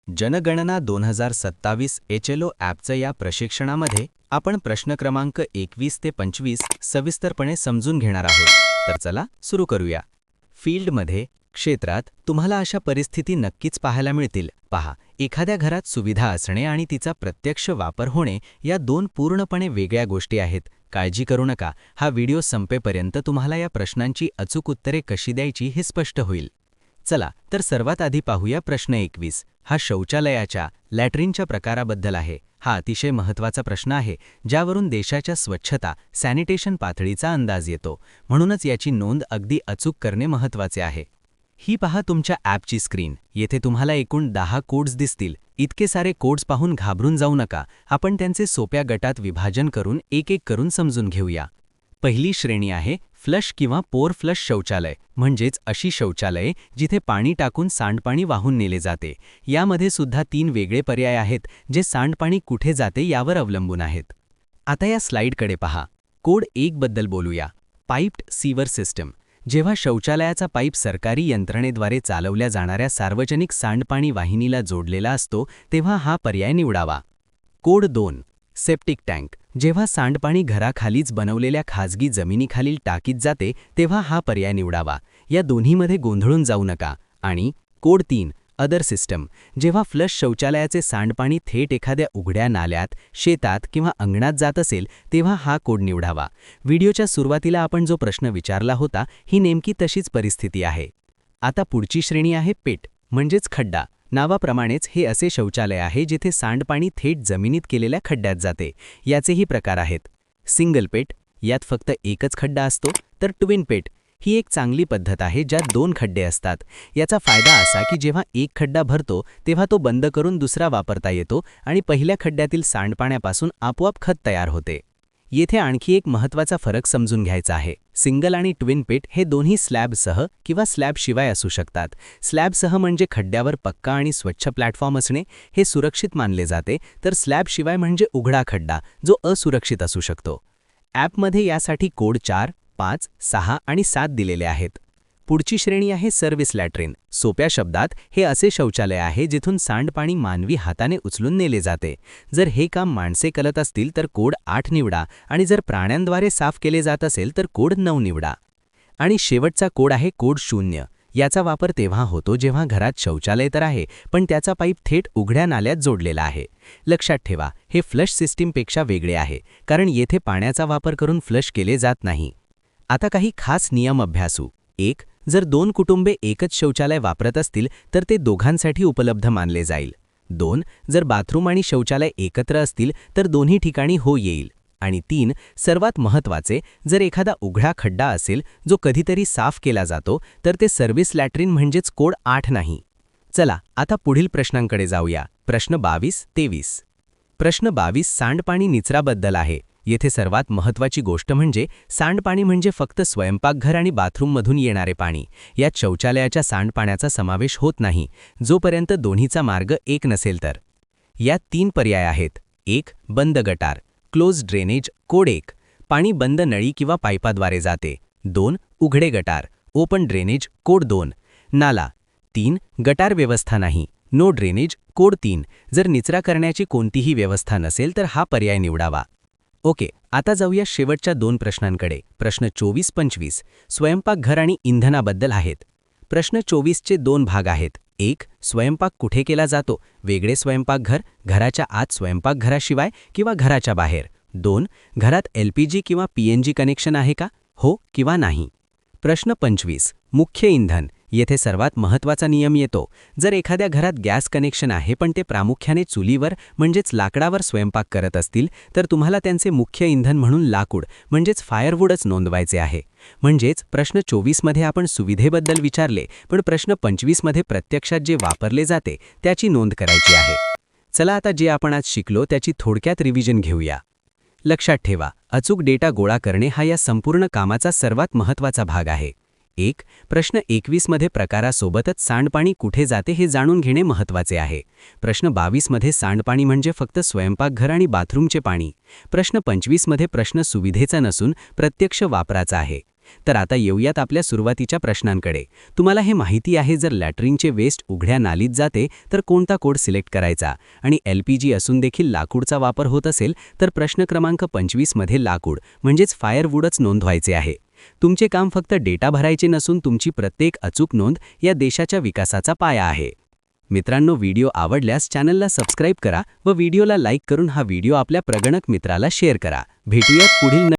जनगणना 2027 HLO ॲपचं या प्रशिक्षणामध्ये आपण प्रश्न क्रमांक 21 ते 25 सविस्तरपणे समजून घेणार आहोत. तर चला सुरू करूया. फील्डमध्ये क्षेत्रात तुम्हाला अशा परिस्थिती नक्कीच पाहायला मिळतील. पहा, एखाद्या घरात सुविधा असणे आणि तिचा प्रत्यक्ष वापर होणे या दोन पूर्णपणे वेगळ्या गोष्टी आहेत. काळजी करू नका, हा व्हिडिओ संपेपर्यंत तुम्हाला या प्रश्नांची अचूक उत्तरे कशी द्यायची हे स्पष्ट होईल. चला तर सर्वात आधी पाहूया प्रश्न 21. हा शौचालयाच्या लॅट्रिनच्या प्रकाराबद्दल आहे. हा अतिशय महत्त्वाचा प्रश्न आहे, ज्यावरून देशाच्या स्वच्छता सॅनिटेशन पातळीचा अंदाज येतो. म्हणूनच याची नोंद अगदी अचूक करणे महत्त्वाचे आहे. ही पहा तुमच्या ॲपची स्क्रीन. येथे तुम्हाला एकूण 10 कोड्स दिसतील. इतके सारे कोड्स पाहून घाबरून जाऊ नका. आपण त्यांचे सोप्या गटात विभाजन करून एक करून समजून घेऊया. पहिली श्रेणी आहे फ्लश किंवा पोर फ्लश शौचालय, म्हणजेच अशी शौचालये जिथे पाणी टाकून सांडपाणी वाहून नेले जाते. यामध्ये सुद्धा 3 वेगळे पर्याय आहेत, जे सांडपाणी कुठे जाते यावर अवलंबून आहेत. आता या स्लाइडकडे पहा. कोड 1 बद्दल बोलूया. पाइप्ड सीवर सिस्टम. जेव्हा शौचालयाचा पाईप सरकारी यंत्रणेद्वारे चालवल्या जाणाऱ्या सार्वजनिक सांडपाणी वाहिनीला जोडलेला असतो, तेव्हा हा पर्याय निवडावा. Code 2 septic tank. जेव्हा सांडपाणी घराखालीच बनवलेल्या खाजगी जमिनीखालील टाकीत जाते, तेव्हा हा पर्याय निवडावा. या दोन्हीमध्ये गोंधळून जाऊ नका. आणि कोड 3 अदर सिस्टम. जेव्हा फ्लश शौचालयाचे सांडपाणी थेट एखाद्या उघड्या नाल्यात, शेतात किंवा अंगणात जात असेल, तेव्हा हा कोड निवडावा. व्हिडिओच्या सुरुवातीला आपण जो प्रश्न विचारला होता, ही नेमकी तशीच परिस्थिती आहे. आता पुढची श्रेणी आहे पेट, म्हणजेच खड्डा. नावाप्रमाणेच हे असे शौचालय आहे जिथे सांडपाणी थेट जमिनीत केलेल्या खड्ड्यात जाते. याचेही प्रकार आहेत. सिंगल पेट, यात फक्त एकच खड्डा असतो. तर ट्विन पेट ही एक चांगली पद्धत आहे, ज्यात 2 खड्डे असतात. याचा फायदा असा की जेव्हा एक खड्डा भरतो, तेव्हा तो बंद करून दुसरा वापरता येतो आणि पहिल्या खड्ड्यातील सांडपाण्यापासून आपोआप खत तयार होते. येथे आणखी एक महत्त्वाचा फरक समजून घ्यायचा आहे. सिंगल आणि ट्विन पेट हे दोन्ही स्लॅबसह किंवा स्लॅबशिवाय असू शकतात. स्लॅबसह म्हणजे खड्ड्यावर पक्का आणि स्वच्छ प्लॅटफॉर्म असणे, हे सुरक्षित मानले जाते. तर स्लॅबशिवाय म्हणजे उघडा खड्डा, जो असुरक्षित असू शकतो. ॲपमध्ये यासाठी कोड 4, 5, 6 आणि 7 दिलेले आहेत. पुढची श्रेणी आहे सर्व्हिस लॅट्रिन. सोप्या शब्दात हे असे शौचालय आहे जिथून सांडपाणी मानवी हाताने उचलून नेले जाते. जर हे काम माणसे करत असतील तर कोड 8 निवडा, आणि जर प्राण्यांद्वारे साफ केले जात असेल तर कोड 9 निवडा. आणि शेवटचा कोड आहे कोड 0. याचा वापर तेव्हा होतो जेव्हा घरात शौचालय तर आहे, पण त्याचा पाईप थेट उघड्या नाल्यात जोडलेला आहे. लक्षात ठेवा, हे फ्लश सिस्टीमपेक्षा वेगळे आहे, कारण येथे पाण्याचा वापर करून फ्लश केले जात नाही. आता काही खास नियम अभ्यासू. 1. जर 2 कुटुंबे एकच शौचालय वापरत असतील तर ते दोघांसाठी उपलब्ध मानले जाईल. 2. जर बाथरूम आणि शौचालय एकत्र असतील तर दोन्ही ठिकाणी हो येईल. आणि 3. सर्वात महत्त्वाचे, जर एखादा उघडा खड्डा असेल जो कधीतरी साफ केला जातो, तर ते सर्व्हिस लॅट्रिन म्हणजेच कोड 8 नाही. चला आता पुढील प्रश्नांकडे जाऊया. प्रश्न 22-23. प्रश्न 22 सांडपाणी निचराबद्दल आहे. येथे सर्वात महत्त्वाची गोष्ट म्हणजे सांडपाणी म्हणजे फक्त स्वयंपाकघर आणि बाथरूममधून येणारे पाणी. यात शौचालयाच्या सांडपाण्याचा समावेश होत नाही, जोपर्यंत दोन्हीचा मार्ग एक नसेल तर. यात 3 पर्याय आहेत. 1. बंद गटार क्लोज ड्रेनेज कोड 1. पाणी बंद नळी किंवा पाईपाद्वारे जाते. 2. उघडे गटार ओपन ड्रेनेज कोड 2. नाला. 3. गटार व्यवस्था नाही नो ड्रेनेज कोड 3. जर निचरा करण्याची कोणतीही व्यवस्था नसेल तर हा पर्याय निवडावा. ओके, आता जाऊया शेवटच्या 2 प्रश्नांकडे. प्रश्न 24-25 स्वयंपाकघर आणि इंधनाबद्दल आहेत. प्रश्न 24चे 2 भाग आहेत. 1. स्वयंपाक कुठे केला जातो, वेगळे स्वयंपाकघर, घराच्या आत स्वयंपाकघराशिवाय किंवा घराच्या बाहेर. 2. घरात LPG किंवा PNG कनेक्शन आहे का, हो किंवा नाही. प्रश्न 25 मुख्य इंधन. येथे सर्वात महत्त्वाचा नियम येतो. जर एखाद्या घरात गॅस कनेक्शन आहे पण ते प्रामुख्याने चुलीवर म्हणजेच लाकडावर स्वयंपाक करत असतील, तर तुम्हाला त्यांचे मुख्य इंधन म्हणून लाकूड म्हणजेच फायरवूडच नोंदवायचे आहे. म्हणजेच प्रश्न 24मध्ये आपण सुविधेबद्दल विचारले, पण प्रश्न 25मध्ये प्रत्यक्षात जे वापरले जाते त्याची नोंद करायची आहे. चला आता जे आपण आज शिकलो त्याची थोडक्यात रिव्हिजन घेऊया. लक्षात ठेवा, अचूक डेटा गोळा करणे हा या संपूर्ण कामाचा सर्वात महत्त्वाचा भाग आहे. 1. प्रश्न 21मध्ये प्रकारासोबतच सांडपाणी कुठे जाते हे जाणून घेणे महत्त्वाचे आहे. प्रश्न 22मध्ये सांडपाणी म्हणजे फक्त स्वयंपाकघर आणि बाथरूमचे पाणी. प्रश्न 25मध्ये प्रश्न सुविधेचा नसून प्रत्यक्ष वापराचा आहे. तर आता येऊयात आपल्या सुरुवातीच्या प्रश्नांकडे. तुम्हाला हे माहिती आहे, जर लॅट्रिनचे वेस्ट उघड्या नालीत जाते तर कोणता कोड सिलेक्ट करायचा? आणि LPG असून देखील लाकूडचा वापर होत असेल तर प्रश्न क्रमांक 25 मध्ये लाकूड म्हणजेच फायरवूडच नोंदवायचे आहे. तुमचे काम फक्त डेटा भरायचे नसून तुमची प्रत्येक अचूक नोंद या देशाच्या विकासाचा पाया आहे. मित्रांनो, व्हिडिओ आवडल्यास चॅनलला सबस्क्राईब करा व व्हिडिओला लाईक करून हा व्हिडिओ आपल्या प्रगणक मित्राला शेअर करा. भेटूयात पुढील